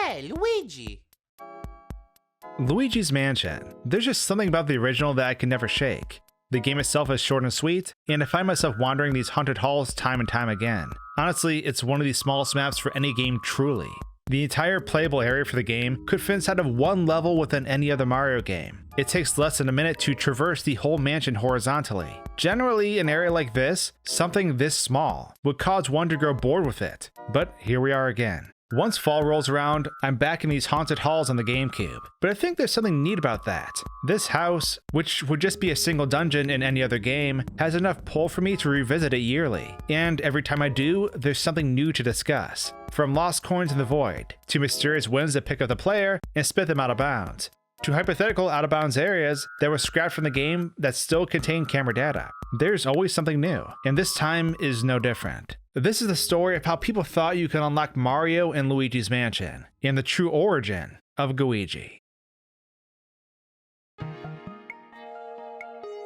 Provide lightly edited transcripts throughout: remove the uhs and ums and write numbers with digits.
Hey, Luigi! Luigi's Mansion. There's just something about the original that I can never shake. The game itself is short and sweet, and I find myself wandering these haunted halls time and time again. Honestly, it's one of the smallest maps for any game truly. The entire playable area for the game could fit inside of one level within any other Mario game. It takes less than a minute to traverse the whole mansion horizontally. Generally, an area like this, something this small, would cause one to grow bored with it. But here we are again. Once fall rolls around, I'm back in these haunted halls on the GameCube. But I think there's something neat about that. This house, which would just be a single dungeon in any other game, has enough pull for me to revisit it yearly. And every time I do, there's something new to discuss. From lost coins in the void, to mysterious winds that pick up the player and spit them out of bounds, to hypothetical out-of-bounds areas that were scrapped from the game that still contain camera data. There's always something new, and this time is no different. This is the story of how people thought you could unlock Mario and Luigi's Mansion, and the true origin of Gooigi.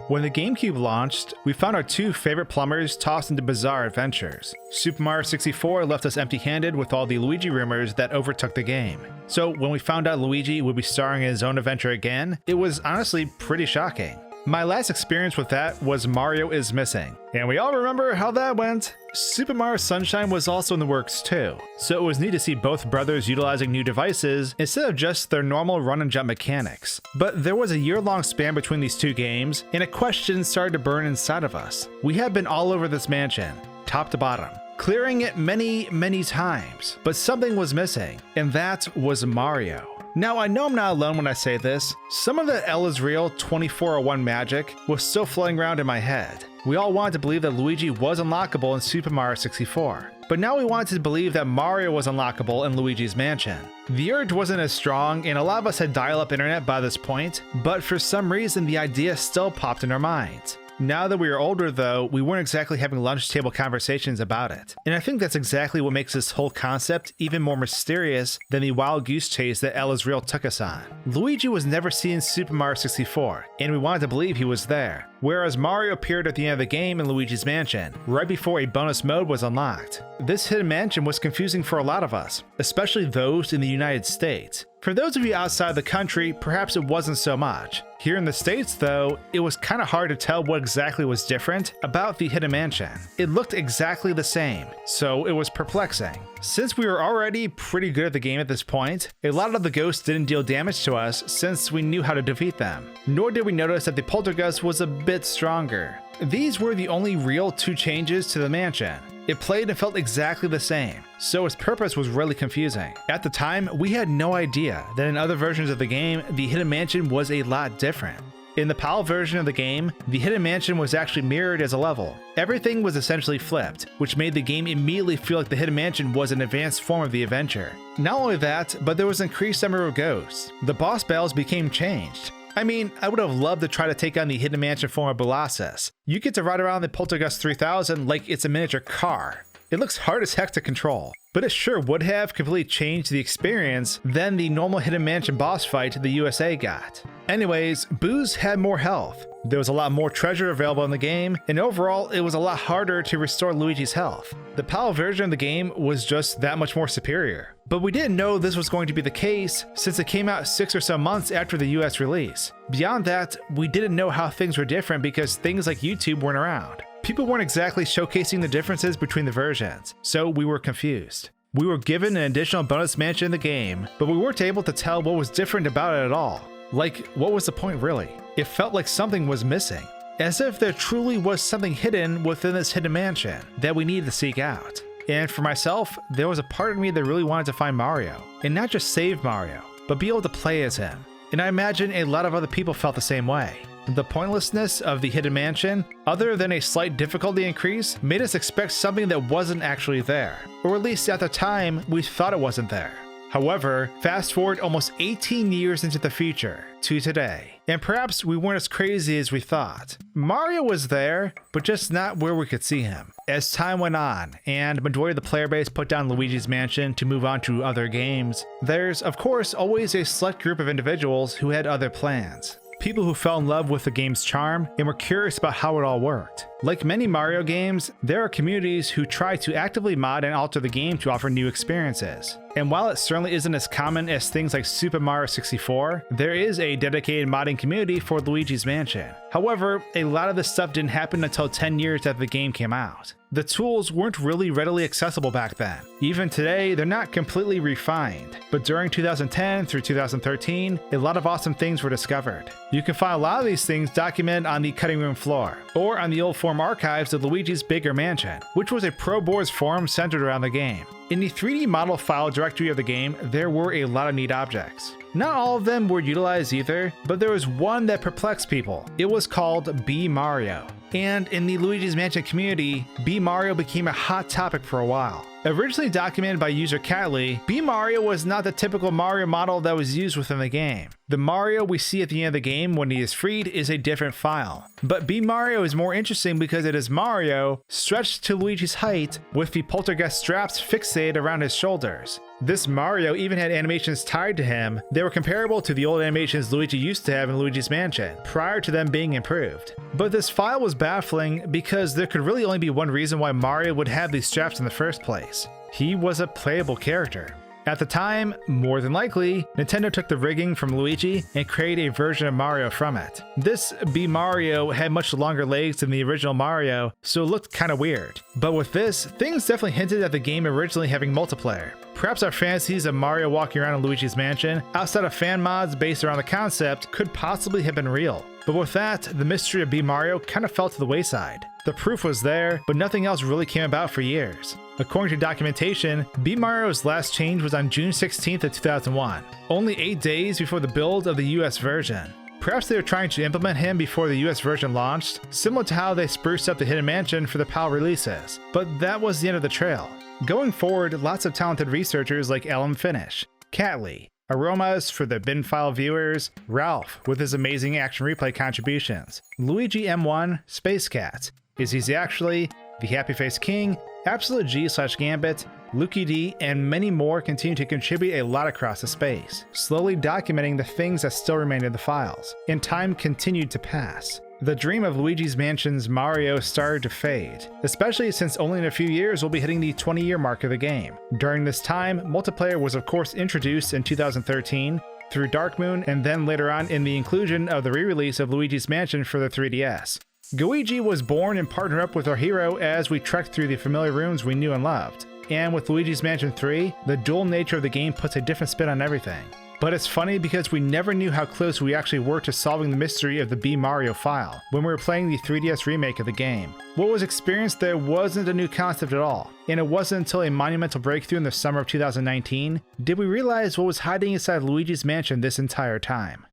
When the GameCube launched, we found our two favorite plumbers tossed into bizarre adventures. Super Mario 64 left us empty-handed with all the Luigi rumors that overtook the game. So when we found out Luigi would be starring in his own adventure again, it was honestly pretty shocking. My last experience with that was Mario is Missing, and we all remember how that went. Super Mario Sunshine was also in the works too, so it was neat to see both brothers utilizing new devices instead of just their normal run and jump mechanics. But there was a year-long span between these two games, and a question started to burn inside of us. We had been all over this mansion, top to bottom, clearing it many times, but something was missing, and that was Mario. Now, I know I'm not alone when I say this. Some of the L is real 2401 magic was still floating around in my head. We all wanted to believe that Luigi was unlockable in Super Mario 64. But now we wanted to believe that Mario was unlockable in Luigi's Mansion. The urge wasn't as strong, and a lot of us had dial-up internet by this point, but for some reason the idea still popped in our minds. Now that we are older though, we weren't exactly having lunch table conversations about it. And I think that's exactly what makes this whole concept even more mysterious than the wild goose chase that L is Real took us on. Luigi was never seen in Super Mario 64, and we wanted to believe he was there. Whereas Mario appeared at the end of the game in Luigi's Mansion, right before a bonus mode was unlocked. This hidden mansion was confusing for a lot of us, especially those in the United States. For those of you outside the country, perhaps it wasn't so much. Here in the States though, it was kinda hard to tell what exactly was different about the hidden mansion. It looked exactly the same, so it was perplexing. Since we were already pretty good at the game at this point, a lot of the ghosts didn't deal damage to us since we knew how to defeat them. Nor did we notice that the poltergeist was a bit stronger. These were the only real two changes to the mansion. It played and felt exactly the same, so its purpose was really confusing. At the time, we had no idea that in other versions of the game, the hidden mansion was a lot different. In the PAL version of the game, the hidden mansion was actually mirrored as a level. Everything was essentially flipped, which made the game immediately feel like the hidden mansion was an advanced form of the adventure. Not only that, but there was an increased number of ghosts. The boss battles became changed. I mean, I would have loved to try to take on the hidden mansion form of Bolassus. You get to ride around the Poltergeist 3000 like it's a miniature car. It looks hard as heck to control, but it sure would have completely changed the experience than the normal hidden mansion boss fight the USA got. Anyways, Boo's had more health. There was a lot more treasure available in the game, and overall it was a lot harder to restore Luigi's health. The PAL version of the game was just that much more superior. But we didn't know this was going to be the case since it came out 6 or so months after the US release. Beyond that, we didn't know how things were different because things like YouTube weren't around. People weren't exactly showcasing the differences between the versions, so we were confused. We were given an additional bonus mansion in the game, but we weren't able to tell what was different about it at all. Like, what was the point really? It felt like something was missing, as if there truly was something hidden within this hidden mansion that we needed to seek out. And for myself, there was a part of me that really wanted to find Mario, and not just save Mario, but be able to play as him. And I imagine a lot of other people felt the same way. The pointlessness of the hidden mansion, other than a slight difficulty increase, made us expect something that wasn't actually there. Or at least at the time, we thought it wasn't there. However, fast forward almost 18 years into the future, to today, and perhaps we weren't as crazy as we thought. Mario was there, but just not where we could see him. As time went on, and majority of the player base put down Luigi's Mansion to move on to other games, there's of course always a select group of individuals who had other plans. People who fell in love with the game's charm and were curious about how it all worked. Like many Mario games, there are communities who try to actively mod and alter the game to offer new experiences. And while it certainly isn't as common as things like Super Mario 64, there is a dedicated modding community for Luigi's Mansion. However, a lot of this stuff didn't happen until 10 years after the game came out. The tools weren't really readily accessible back then. Even today, they're not completely refined, but during 2010 through 2013, a lot of awesome things were discovered. You can find a lot of these things documented on the cutting room floor, or on the old forum archives of Luigi's Bigger Mansion, which was a Pro Boards forum centered around the game. In the 3D model file directory of the game, there were a lot of neat objects. Not all of them were utilized either, but there was one that perplexed people. It was called B Mario. And in the Luigi's Mansion community, B Mario became a hot topic for a while. Originally documented by user Catley, B Mario was not the typical Mario model that was used within the game. The Mario we see at the end of the game when he is freed is a different file. But B Mario is more interesting because it is Mario stretched to Luigi's height with the poltergeist straps fixated around his shoulders. This Mario even had animations tied to him that were comparable to the old animations Luigi used to have in Luigi's Mansion, prior to them being improved. But this file was baffling because there could really only be one reason why Mario would have these straps in the first place. He was a playable character. At the time, more than likely, Nintendo took the rigging from Luigi and created a version of Mario from it. This B Mario had much longer legs than the original Mario, so it looked kinda weird. But with this, things definitely hinted at the game originally having multiplayer. Perhaps our fantasies of Mario walking around in Luigi's Mansion, outside of fan mods based around the concept, could possibly have been real. But with that, the mystery of B Mario kinda fell to the wayside. The proof was there, but nothing else really came about for years. According to documentation, B Mario's last change was on June 16th of 2001, only 8 days before the build of the US version. Perhaps they were trying to implement him before the US version launched, similar to how they spruced up the Hidden Mansion for the PAL releases, but that was the end of the trail. Going forward, lots of talented researchers like Ellen Finnish, Catley, Aromas for the bin file viewers, Ralph with his amazing action replay contributions, Luigi M1, Space Cat, Is Easy Actually, TheHappyFaceKing, Absolute G/Gambit, Lukie D, and many more continue to contribute a lot across the space, slowly documenting the things that still remained in the files, and time continued to pass. The dream of Luigi's Mansion's Mario started to fade, especially since only in a few years we'll be hitting the 20-year mark of the game. During this time, multiplayer was of course introduced in 2013 through Dark Moon, and then later on in the inclusion of the re-release of Luigi's Mansion for the 3DS. Gooigi was born and partnered up with our hero as we trekked through the familiar rooms we knew and loved. And with Luigi's Mansion 3, the dual nature of the game puts a different spin on everything. But it's funny because we never knew how close we actually were to solving the mystery of the B Mario file when we were playing the 3DS remake of the game. What was experienced there wasn't a new concept at all, and it wasn't until a monumental breakthrough in the summer of 2019 did we realize what was hiding inside Luigi's Mansion this entire time.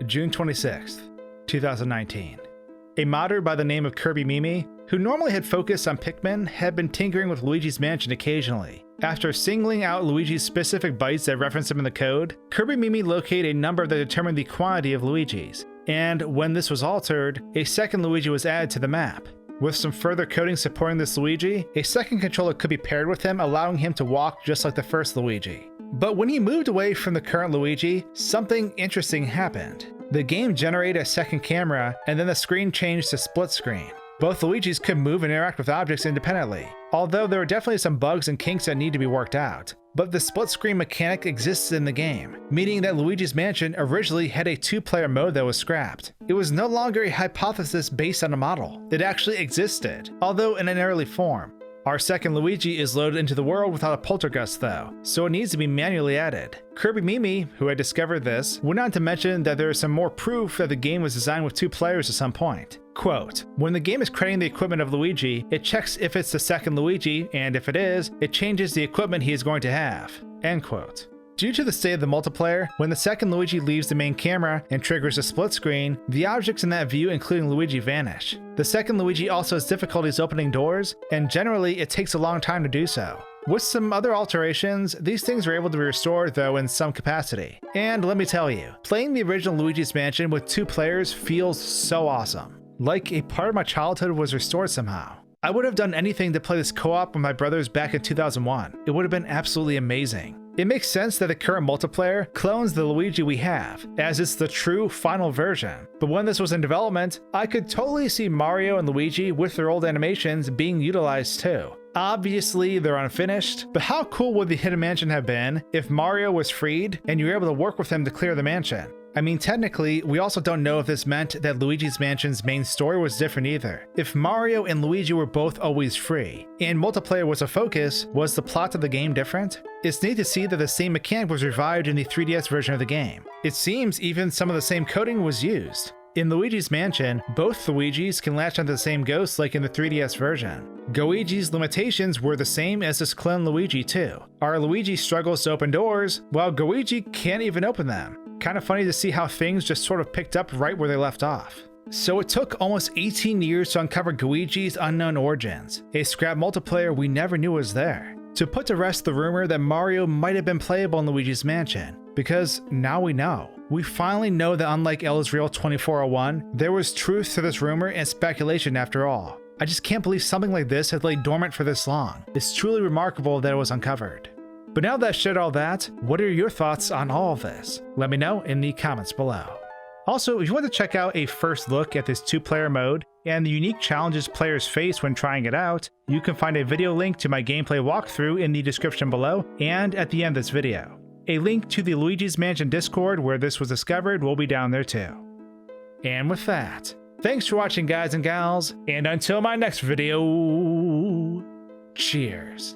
June 26th, 2019. A modder by the name of KIRBYMIMI, who normally had focused on Pikmin, had been tinkering with Luigi's Mansion occasionally. After singling out Luigi's specific bytes that reference him in the code, KIRBYMIMI located a number that determined the quantity of Luigi's, and when this was altered, a second Luigi was added to the map. With some further coding supporting this Luigi, a second controller could be paired with him, allowing him to walk just like the first Luigi. But when he moved away from the current Luigi, something interesting happened. The game generated a second camera, and then the screen changed to split screen. Both Luigis could move and interact with objects independently, although there were definitely some bugs and kinks that need to be worked out. But the split screen mechanic exists in the game, meaning that Luigi's Mansion originally had a two-player mode that was scrapped. It was no longer a hypothesis based on a model. It actually existed, although in an early form. Our second Luigi is loaded into the world without a poltergeist though, so it needs to be manually added. KIRBYMIMI, who had discovered this, went on to mention that there is some more proof that the game was designed with two players at some point. Quote, when the game is creating the equipment of Luigi, it checks if it's the second Luigi, and if it is, it changes the equipment he is going to have. End quote. Due to the state of the multiplayer, when the second Luigi leaves the main camera and triggers a split screen, the objects in that view, including Luigi, vanish. The second Luigi also has difficulties opening doors, and generally it takes a long time to do so. With some other alterations, these things are able to be restored though in some capacity. And let me tell you, playing the original Luigi's Mansion with two players feels so awesome. Like a part of my childhood was restored somehow. I would have done anything to play this co-op with my brothers back in 2001. It would have been absolutely amazing. It makes sense that the current multiplayer clones the Luigi we have, as it's the true final version. But when this was in development, I could totally see Mario and Luigi with their old animations being utilized too. Obviously, they're unfinished, but how cool would the Hidden Mansion have been if Mario was freed and you were able to work with him to clear the mansion? I mean, technically, we also don't know if this meant that Luigi's Mansion's main story was different either. If Mario and Luigi were both always free, and multiplayer was a focus, was the plot of the game different? It's neat to see that the same mechanic was revived in the 3DS version of the game. It seems even some of the same coding was used. In Luigi's Mansion, both Luigis can latch onto the same ghosts like in the 3DS version. Gooigi's limitations were the same as this clone Luigi too. Our Luigi struggles to open doors, while Gooigi can't even open them. Kind of funny to see how things just sort of picked up right where they left off. So it took almost 18 years to uncover Gooigi's unknown origins, a scrap multiplayer we never knew was there. To put to rest the rumor that Mario might have been playable in Luigi's Mansion, because now we know. We finally know that unlike El Israel 2401, there was truth to this rumor and speculation after all. I just can't believe something like this had laid dormant for this long. It's truly remarkable that it was uncovered. But now that I've shared all that, what are your thoughts on all of this? Let me know in the comments below. Also, if you want to check out a first look at this 2-player mode and the unique challenges players face when trying it out, you can find a video link to my gameplay walkthrough in the description below and at the end of this video. A link to the Luigi's Mansion Discord where this was discovered will be down there too. And with that, thanks for watching guys and gals, and until my next video, cheers.